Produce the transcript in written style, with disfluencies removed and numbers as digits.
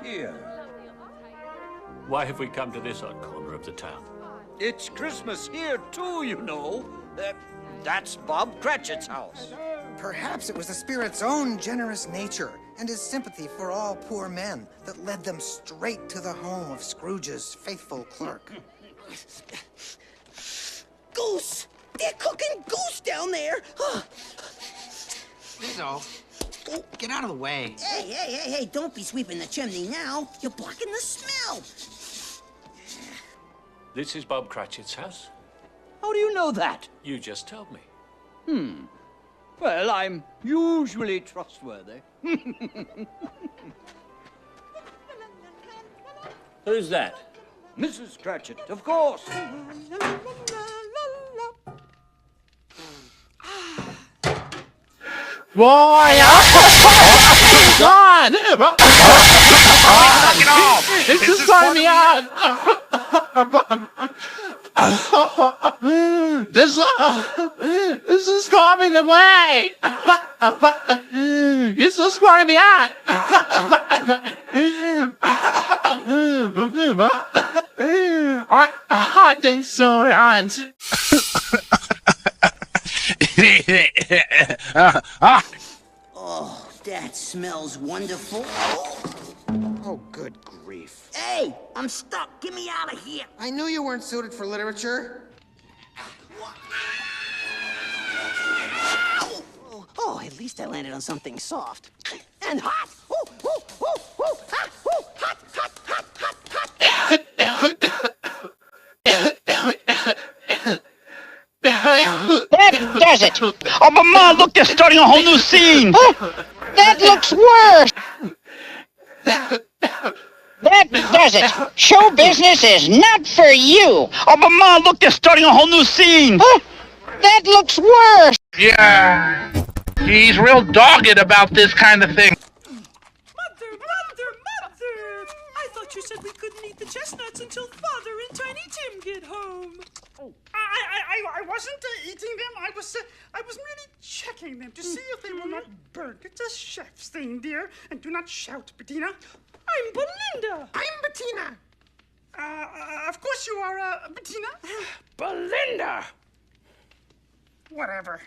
Here. Why have we come to this odd corner of the town? It's Christmas here, too, you know. That's Bob Cratchit's house. Perhaps it was the spirit's own generous nature and his sympathy for all poor men that led them straight to the home of Scrooge's faithful clerk. Goose! They're cooking goose down there! Rizzo, get out of the way. Hey, don't be sweeping the chimney now. You're blocking the smell. This is Bob Cratchit's house? How do you know that? You just told me. Well, I'm usually trustworthy. Who's that? Mrs. Cratchit, of course. Boy, God! This is going me out. This is coming away. This is going me out. I think so, Aunt. Oh, that smells wonderful. Oh, good grief. Hey, I'm stuck. Get me out of here. I knew you weren't suited for literature. Oh, at least I landed on something soft. And hot! Ooh, ooh, ooh, ooh, hot, ooh, hot, hot, hot, hot, hot. That does it! Oh, but Mom, look, they're starting a whole new scene! Oh, that looks worse! That does it! Show business is not for you! Oh, but Mom, look, they're starting a whole new scene! Oh, that looks worse! Yeah, he's real dogged about this kind of thing. Mother! I thought you said we couldn't eat the chestnuts until Father and Tiny Tim get home. Oh, I wasn't eating them. I was merely checking them to see if they were not burnt. It's a chef's thing, dear. And do not shout, Bettina. I'm Belinda. I'm Bettina. Of course you are, Bettina. Belinda! Whatever.